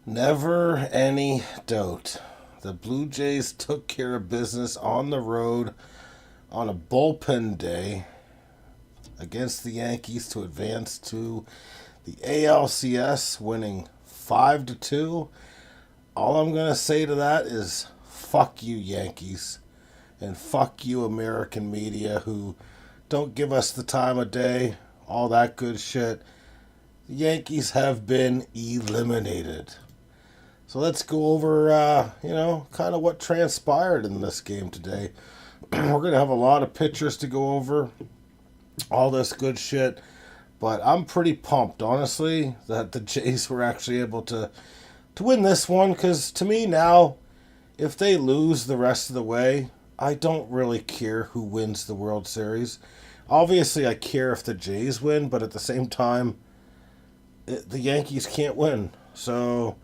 Never any doubt. The Blue Jays took care of business on the road on a bullpen day against the Yankees to advance to the ALCS, winning 5-2. All I'm going to say to that is fuck you, Yankees, and fuck you, American media, who don't give us the time of day, all that good shit. The Yankees have been eliminated. So let's go over, kind of what transpired in this game today. We're going to have a lot of pictures to go over, all this good shit. But I'm pretty pumped, honestly, that the Jays were actually able to win this one. Because to me now, if they lose the rest of the way, I don't really care who wins the World Series. Obviously, I care if the Jays win, but at the same time, the Yankees can't win. So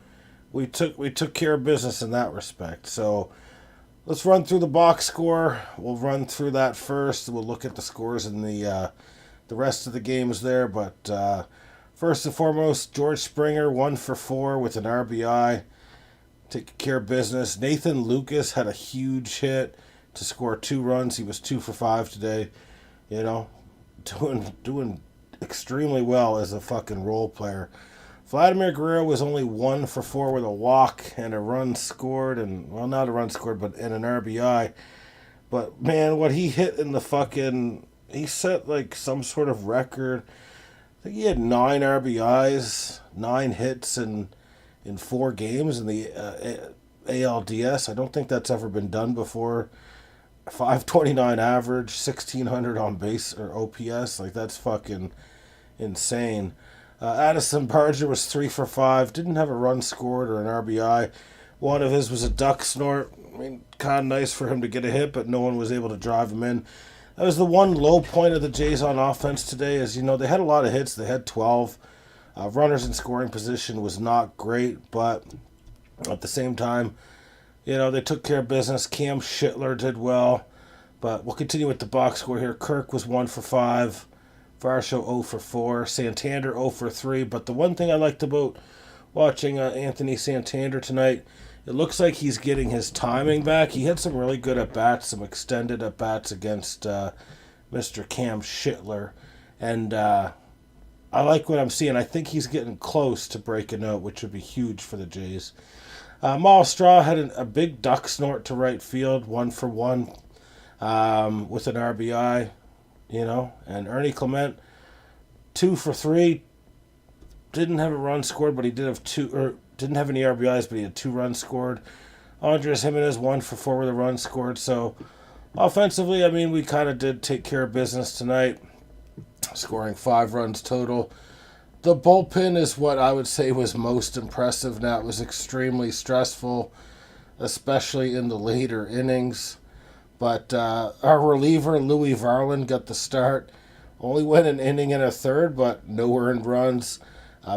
we took care of business in that respect. So let's run through the box score. We'll run through that first. We'll look at the scores in the rest of the games there. But first and foremost, George Springer 1 for 4 with an RBI, taking care of business. Nathan Lucas had a huge hit to score 2 runs. He was 2 for 5 today. You know, doing extremely well as a fucking role player. Vladimir Guerrero was only 1 for 4 with a walk and a run scored, and well, not a run scored, but and an RBI. But man, what he hit in the fucking, he set like some sort of record. I think he had 9 RBIs, 9 hits in 4 games in the ALDS. I don't think that's ever been done before. 529 average, 1600 on base or OPS, like that's fucking insane. Addison Barger was 3 for 5. Didn't have a run scored or an RBI. One of his was a duck snort. I mean, kind of nice for him to get a hit, but no one was able to drive him in. That was the one low point of the Jays on offense today. As you know, they had a lot of hits. They had 12. Runners in scoring position was not great, but at the same time, you know, they took care of business. Cam Schittler did well, but we'll continue with the box score here. Kirk was 1 for 5. Varsho 0 for 4, Santander 0 for 3. But the one thing I liked about watching Anthony Santander tonight, it looks like he's getting his timing back. He had some really good at-bats, some extended at-bats against Mr. Cam Schittler. And I like what I'm seeing. I think he's getting close to breaking out, which would be huge for the Jays. Miles Straw had a big duck snort to right field, 1 for 1 with an RBI. You know, and Ernie Clement, 2 for 3, didn't have a run scored, but he did have didn't have any RBIs, but he had 2 runs scored. Andres Jimenez 1 for 4 with a run scored. So offensively, I mean, we kind of did take care of business tonight, scoring 5 runs total. The bullpen is what I would say was most impressive. Now, it was extremely stressful, especially in the later innings. But our reliever, Louis Varland, got the start. Only went an inning and a third, but no earned runs.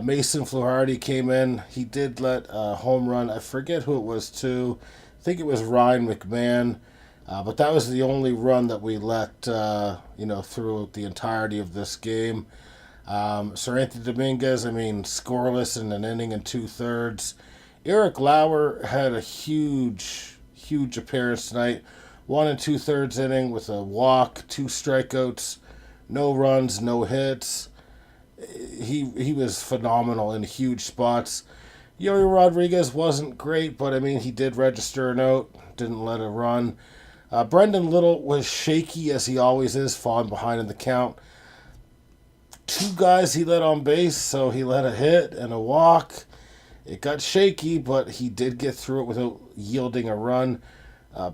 Mason Fluharty came in. He did let a home run. I forget who it was to. I think it was Ryan McMahon. But that was the only run that we let, throughout the entirety of this game. Sir Anthony Dominguez, scoreless in an inning and 2/3. Eric Lauer had a huge appearance tonight. 1 2/3 inning with a walk, 2 strikeouts, no runs, no hits. he was phenomenal in huge spots. Yuri Rodriguez wasn't great, but I mean, he did register a note, didn't let it run. Brendan Little was shaky as he always is, falling behind in the count. Two guys he led on base, so he let a hit and a walk. It got shaky, but he did get through it without yielding a run.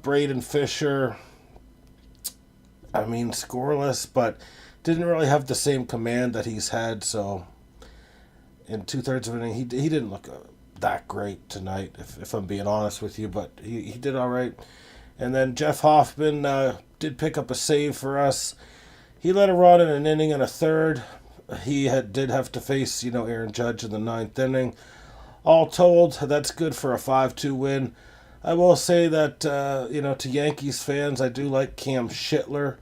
Braden Fisher, I mean, scoreless, but didn't really have the same command that he's had. So in 2/3 of an inning, he didn't look that great tonight, if I'm being honest with you, but he did all right. And then Jeff Hoffman did pick up a save for us. He let a run in an inning and a third. He did have to face, Aaron Judge in the ninth inning. All told, that's good for a 5-2 win. I will say that, to Yankees fans, I do like Cam Schittler.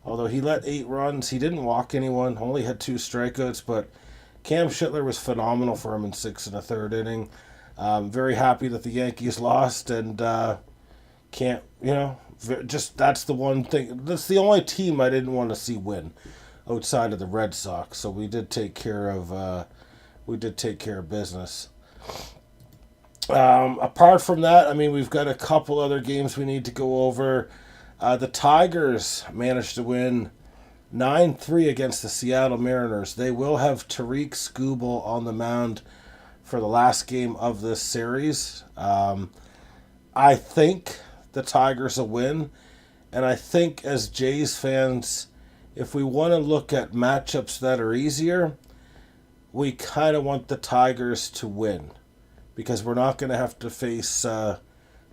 Although he let 8 runs, he didn't walk anyone, only had 2 strikeouts, but Cam Schittler was phenomenal for him in 6 1/3 inning. Very happy that the Yankees lost, and that's the one thing. That's the only team I didn't want to see win outside of the Red Sox. So we did take care of business. Apart from that, I mean, we've got a couple other games we need to go over. The Tigers managed to win 9-3 against the Seattle Mariners. They will have Tariq Skubal on the mound for the last game of this series. I think the Tigers will win, and I think as Jays fans, if we want to look at matchups that are easier, we kind of want the Tigers to win, because we're not going to have to face Tariq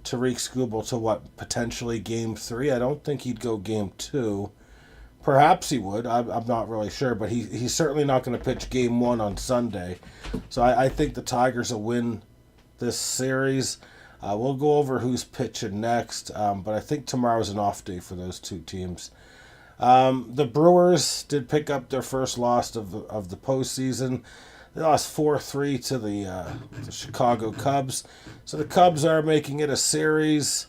Skubal to potentially game 3. I don't think he'd go game 2. Perhaps he would. I'm not really sure, but he's certainly not going to pitch game 1 on Sunday. So I think the Tigers will win this series. We'll go over who's pitching next, but I think tomorrow's an off day for those two teams. The Brewers did pick up their first loss of the postseason. They lost 4-3 to the Chicago Cubs. So the Cubs are making it a series.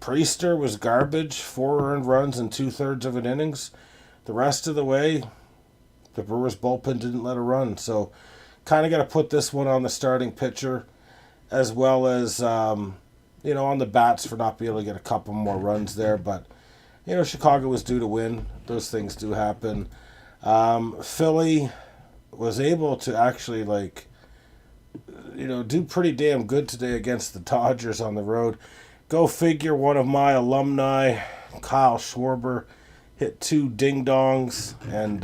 Priester was garbage, 4 earned runs in 2/3 of an innings. The rest of the way, the Brewers bullpen didn't let a run. So kind of got to put this one on the starting pitcher, as well as, on the bats for not being able to get a couple more runs there. But, Chicago was due to win. Those things do happen. Philly was able to actually, do pretty damn good today against the Dodgers on the road. Go figure, one of my alumni, Kyle Schwarber, hit 2 ding-dongs, and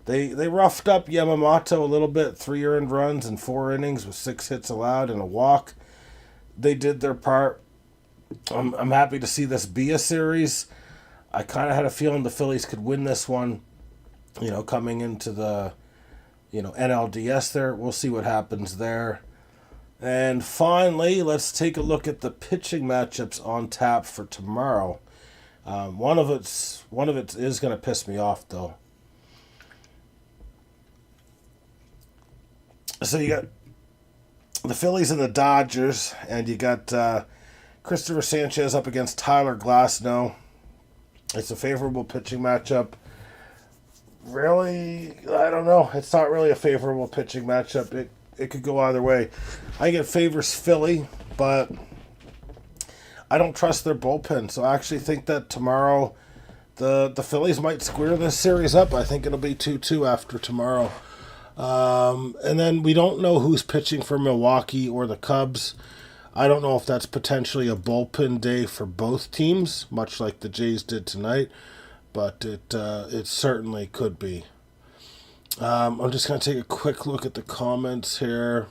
they roughed up Yamamoto a little bit, 3 earned runs in 4 innings with 6 hits allowed and a walk. They did their part. I'm happy to see this be a series. I kind of had a feeling the Phillies could win this one, coming into the, NLDS there. We'll see what happens there. And finally, let's take a look at the pitching matchups on tap for tomorrow. One of it is going to piss me off, though. So you got the Phillies and the Dodgers, and you got Christopher Sanchez up against Tyler Glasnow. It's a favorable pitching matchup. Really, I don't know. It's not really a favorable pitching matchup. It could go either way. I think it favors Philly, but I don't trust their bullpen. So I actually think that tomorrow the Phillies might square this series up. I think it'll be 2-2 after tomorrow. And then we don't know who's pitching for Milwaukee or the Cubs. I don't know if that's potentially a bullpen day for both teams, much like the Jays did tonight, but it certainly could be. I'm just going to take a quick look at the comments here.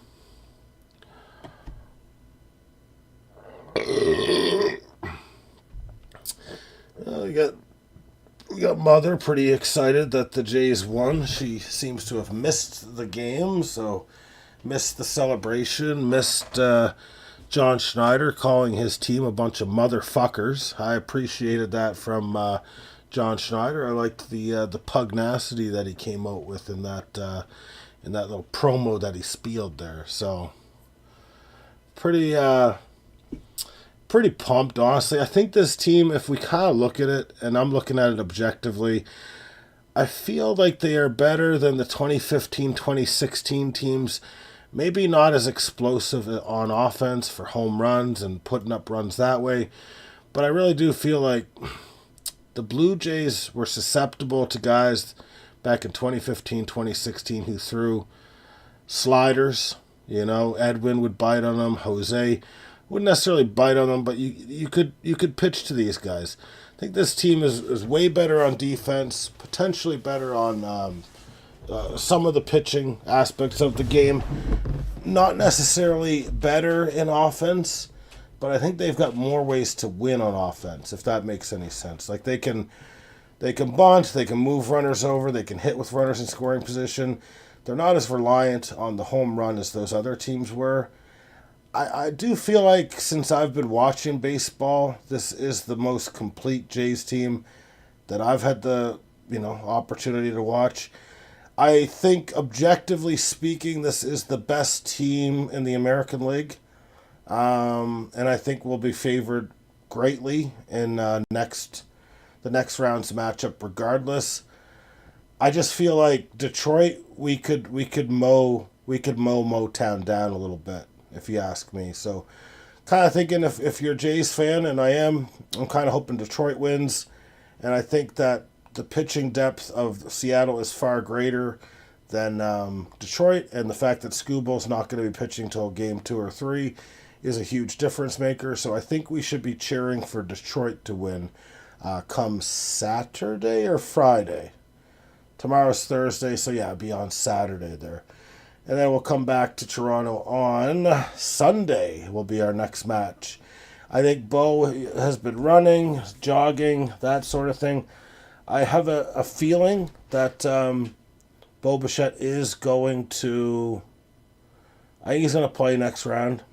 We got Mother pretty excited that the Jays won. She seems to have missed the game, so missed the celebration, missed John Schneider calling his team a bunch of motherfuckers. I appreciated that from John Schneider. I liked the pugnacity that he came out with in that little promo that he spieled there. So pretty pumped, honestly. I think this team, if we kind of look at it, and I'm looking at it objectively, I feel like they are better than the 2015, 2016 teams. Maybe not as explosive on offense for home runs and putting up runs that way, but I really do feel like the Blue Jays were susceptible to guys back in 2015, 2016 who threw sliders. You know, Edwin would bite on them. Jose wouldn't necessarily bite on them, but you could pitch to these guys. I think this team is way better on defense, potentially better on some of the pitching aspects of the game. Not necessarily better in offense, but I think they've got more ways to win on offense, if that makes any sense. Like they can bunt, they can move runners over, they can hit with runners in scoring position. They're not as reliant on the home run as those other teams were. I do feel like since I've been watching baseball, this is the most complete Jays team that I've had the opportunity to watch. I think objectively speaking, this is the best team in the American League, and I think we'll be favored greatly in the next round's matchup. Regardless, I just feel like Detroit, we could mow Motown down a little bit, if you ask me. So, kind of thinking if you're a Jays fan, and I'm kind of hoping Detroit wins, and I think that the pitching depth of Seattle is far greater than Detroit, and the fact that Scooble's not going to be pitching till game 2 or 3 is a huge difference maker. So I think we should be cheering for Detroit to win come Saturday or Friday. Tomorrow's Thursday, so yeah, it'll be on Saturday there. And then we'll come back to Toronto on Sunday will be our next match. I think Bo has been running, jogging, that sort of thing. I have a feeling that Bo Bichette is going to... I think he's going to play next round.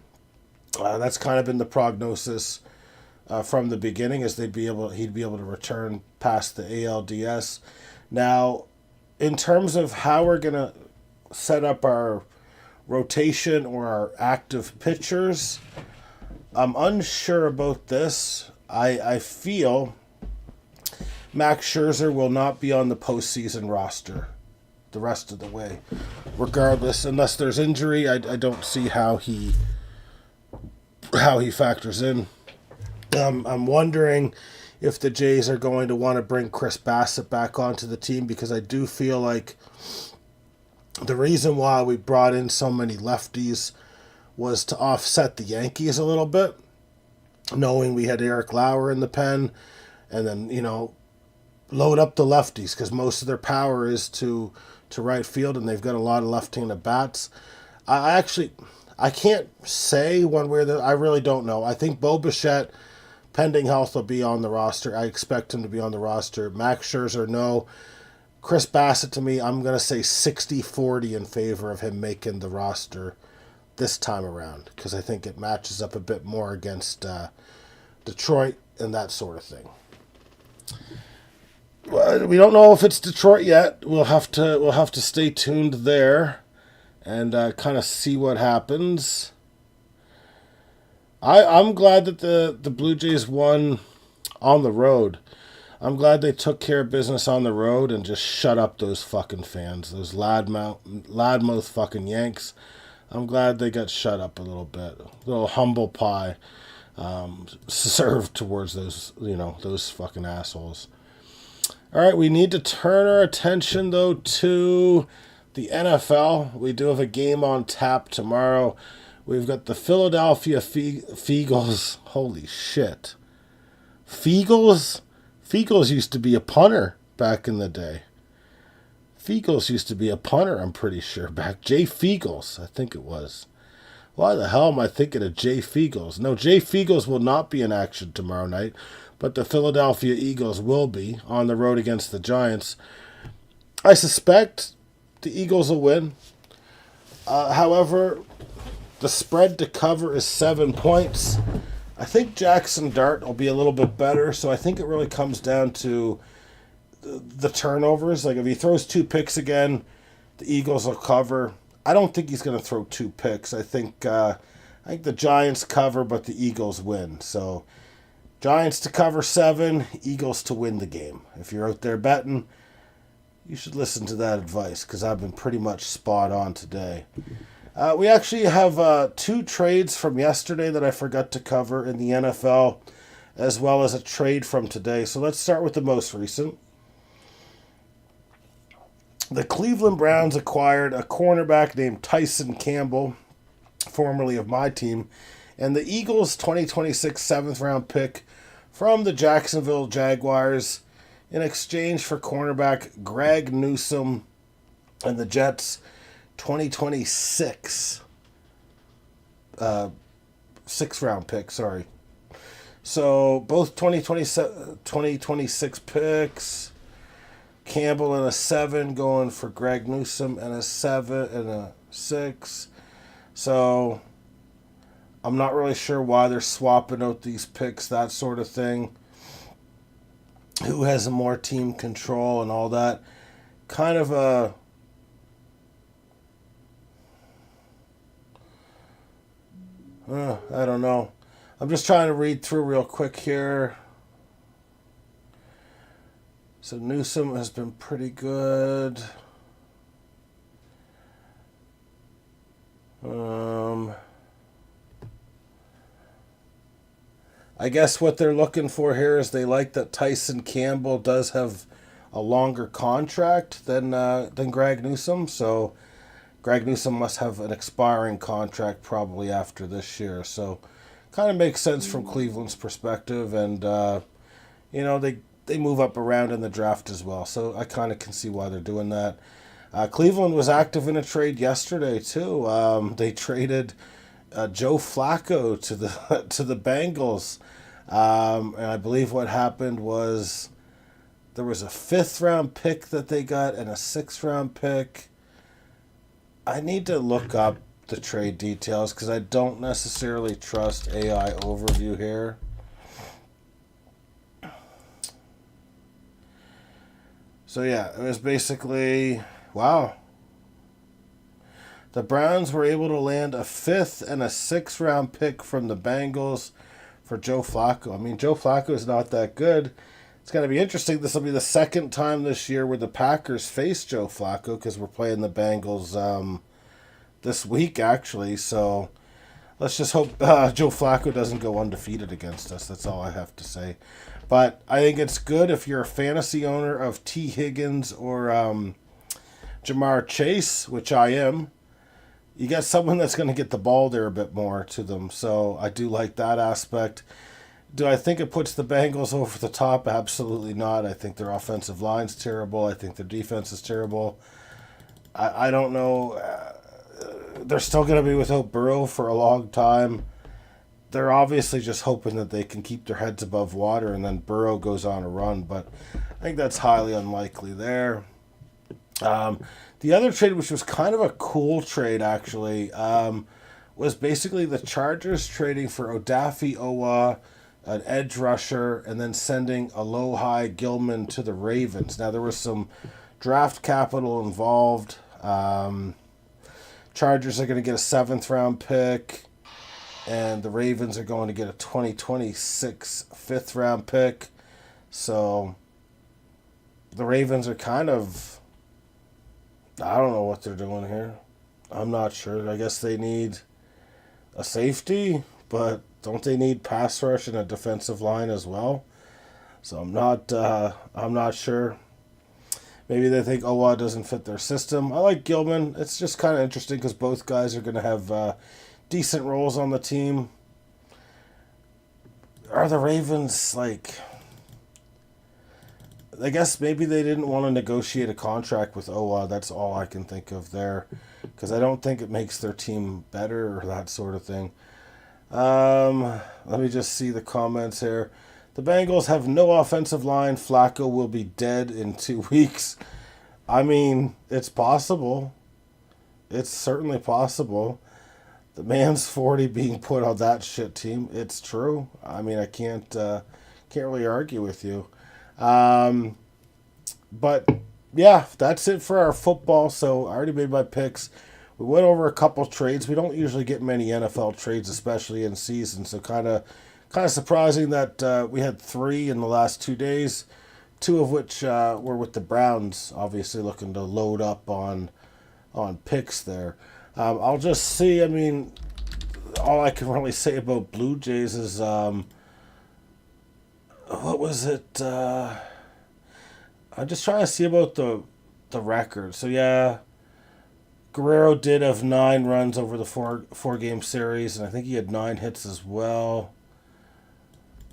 That's kind of been the prognosis from the beginning, is he'd be able to return past the ALDS. Now, in terms of how we're going to set up our rotation or our active pitchers, I'm unsure about this. I feel Max Scherzer will not be on the postseason roster the rest of the way. Regardless, unless there's injury, I don't see how he factors in. I'm wondering if the Jays are going to want to bring Chris Bassett back onto the team, because I do feel like the reason why we brought in so many lefties was to offset the Yankees a little bit, knowing we had Eric Lauer in the pen, and then, load up the lefties, because most of their power is to right field, and they've got a lot of left-handed bats. I can't say one way or the other. I really don't know. I think Bo Bichette, pending health, will be on the roster. I expect him to be on the roster. Max Scherzer, no. Chris Bassett, to me, I'm going to say 60-40 in favor of him making the roster this time around, because I think it matches up a bit more against Detroit and that sort of thing. Well, we don't know if it's Detroit yet. We'll have to stay tuned there and kind of see what happens. I'm glad that the Blue Jays won on the road. I'm glad they took care of business on the road and just shut up those fucking fans, those loudmouth fucking Yanks. I'm glad they got shut up a little bit. A little humble pie served towards those fucking assholes. All right, we need to turn our attention, though, to the NFL. We do have a game on tap tomorrow. We've got the Philadelphia Feagles. Holy shit. Feagles? Feagles used to be a punter back in the day. Feagles used to be a punter, I'm pretty sure, back. Jay Feagles, I think it was. Why the hell am I thinking of Jay Feagles? No, Jay Feagles will not be in action tomorrow night, but the Philadelphia Eagles will be on the road against the Giants. I suspect the Eagles will win. However, the spread to cover is 7 points. I think Jackson Dart will be a little bit better, so I think it really comes down to the turnovers. Like, if he throws 2 picks again, the Eagles will cover. I don't think he's going to throw 2 picks. I think the Giants cover, but the Eagles win. So, Giants to cover 7, Eagles to win the game. If you're out there betting, You should listen to that advice because I've been pretty much spot on today. We actually have two trades from yesterday that I forgot to cover in the NFL, as well as a trade from today. So let's start with the most recent. The Cleveland Browns acquired a cornerback named Tyson Campbell, formerly of my team, and the Eagles' 2026 7th round pick from the Jacksonville Jaguars in exchange for cornerback Greg Newsome and the Jets' 2026 6th round pick, sorry. So both 2026 picks, Campbell and a 7 going for Greg Newsome and a 7 and a 6. So I'm not really sure why they're swapping out these picks, that sort of thing. Who has more team control and all that. Kind of a... I don't know. I'm just trying to read through real quick here. So Newsome has been pretty good. I guess what they're looking for here is they like that Tyson Campbell does have a longer contract than Greg Newsome. So Greg Newsome must have an expiring contract probably after this year. So kind of makes sense from Cleveland's perspective. And, they move up around in the draft as well. So I kind of can see why they're doing that. Cleveland was active in a trade yesterday, too. They traded Joe Flacco to the Bengals. And I believe what happened was there was a 5th round pick that they got and a 6th round pick. I need to look up the trade details because I don't necessarily trust AI overview here. So yeah, it was basically, wow. The Browns were able to land a 5th and a 6th round pick from the Bengals for Joe Flacco. I mean, Joe Flacco is not that good. It's going to be interesting. This will be the second time this year where the Packers face Joe Flacco because we're playing the Bengals this week, actually. So let's just hope Joe Flacco doesn't go undefeated against us. That's all I have to say. But I think it's good if you're a fantasy owner of T. Higgins or Jamar Chase, which I am. You got someone that's going to get the ball there a bit more to them. So I do like that aspect. Do I think it puts the Bengals over the top? Absolutely not. I think their offensive line's terrible. I think their defense is terrible. I don't know. They're still going to be without Burrow for a long time. They're obviously just hoping that they can keep their heads above water and then Burrow goes on a run. But I think that's highly unlikely there. The other trade, which was kind of a cool trade, actually, was basically the Chargers trading for Odafe Oweh, an edge rusher, and then sending Alohi Gilman to the Ravens. Now, there was some draft capital involved. Chargers are going to get a 7th round pick, and the Ravens are going to get a 2026 5th round pick. So the Ravens are kind of... I don't know what they're doing here. I'm not sure. I guess they need a safety, but don't they need pass rush and a defensive line as well? So I'm not sure. Maybe they think Oweh doesn't fit their system. I like Gilman. It's just kind of interesting because both guys are going to have decent roles on the team. Are the Ravens I guess maybe they didn't want to negotiate a contract with Oweh. That's all I can think of there. Because I don't think it makes their team better or that sort of thing. Let me just see the comments here. The Bengals have no offensive line. Flacco will be dead in 2 weeks. I mean, it's possible. It's certainly possible. The man's 40 being put on that shit team. It's true. I mean, I can't really argue with you. But yeah, that's it for our football. So I already made my picks. We went over a couple trades. We don't usually get many NFL trades, especially in season. So kind of surprising that we had 3 in the last 2 days. two of which were with the Browns, obviously looking to load up on picks there. I'll just see. I mean, all I can really say about Blue Jays is what was it? I'm just trying to see about the record. So yeah, Guerrero did have 9 runs over the four game series, and I think he had 9 hits as well.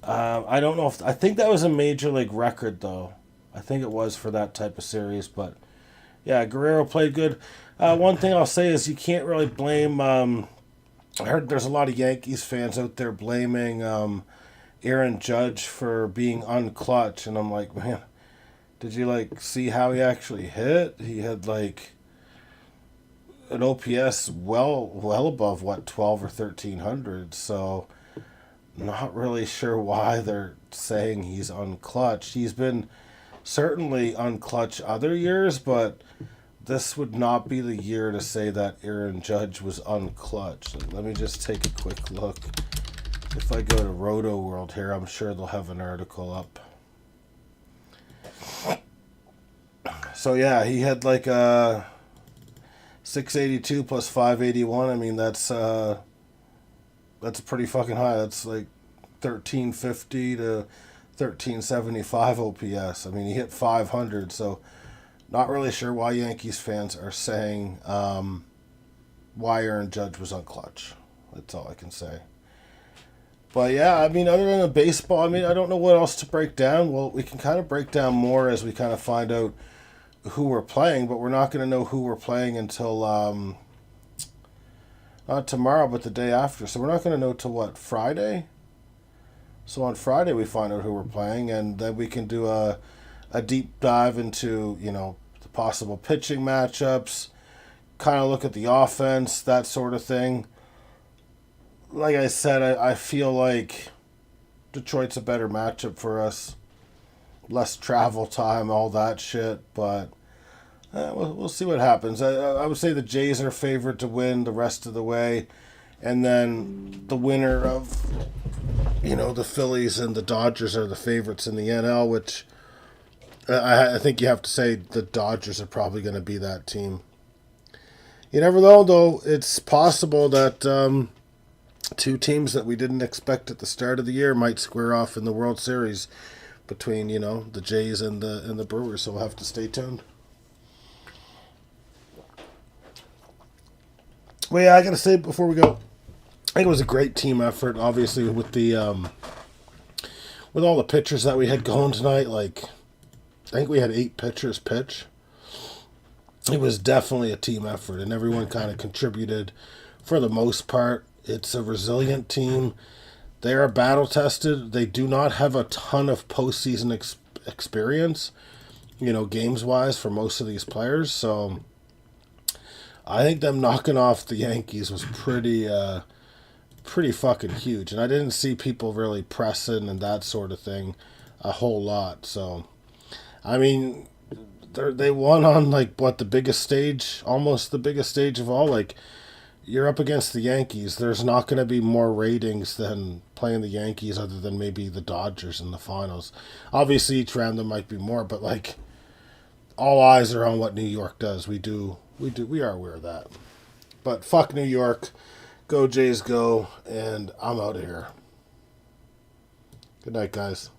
I don't know if I think that was a major league record though. I think it was for that type of series, but yeah, Guerrero played good. One thing I'll say is you can't really blame. I heard there's a lot of Yankees fans out there blaming Aaron Judge for being unclutch, and I'm like, man, did you like see how he actually hit? He had like an OPS well above what 12 or 1300. So not really sure why they're saying he's unclutched. He's been certainly unclutched other years, but this would not be the year to say that Aaron Judge was unclutched. Let me just take a quick look. If I go to Roto World here, I'm sure they'll have an article up. So yeah, he had like a 682 plus 581. I mean, that's pretty fucking high. That's like 1350 to 1375 OPS. I mean, he hit 500, so not really sure why Yankees fans are saying why Aaron Judge was unclutch. That's all I can say. But yeah, I mean, other than the baseball, I mean, I don't know what else to break down. Well, we can kind of break down more as we kind of find out who we're playing, but we're not going to know who we're playing until not tomorrow, but the day after. So we're not going to know till what, Friday? So on Friday we find out who we're playing, and then we can do a deep dive into, you know, the possible pitching matchups, kind of look at the offense, that sort of thing. Like I said, I feel like Detroit's a better matchup for us. Less travel time, all that shit, but we'll see what happens. I would say the Jays are favored to win the rest of the way, and then the winner of, you know, the Phillies and the Dodgers are the favorites in the NL, which I think you have to say the Dodgers are probably going to be that team. You never know, though. It's possible that two teams that we didn't expect at the start of the year might square off in the World Series between, you know, the Jays and the Brewers, so we'll have to stay tuned. Well, yeah, I got to say before we go, I think it was a great team effort, obviously, with the with all the pitchers that we had going tonight. Like, I think we had 8 pitchers pitch. It was definitely a team effort, and everyone kind of contributed for the most part. It's a resilient team. They are battle-tested. They do not have a ton of postseason experience, you know, games-wise for most of these players. So I think them knocking off the Yankees was pretty fucking huge. And I didn't see people really pressing and that sort of thing a whole lot. So, I mean, they won on, like, what, the biggest stage, almost the biggest stage of all. Like, you're up against the Yankees. There's not going to be more ratings than playing the Yankees other than maybe the Dodgers in the finals. Obviously, each round there might be more, but, like, all eyes are on what New York does. We are aware of that. But fuck New York. Go Jays, go. And I'm out of here. Good night, guys.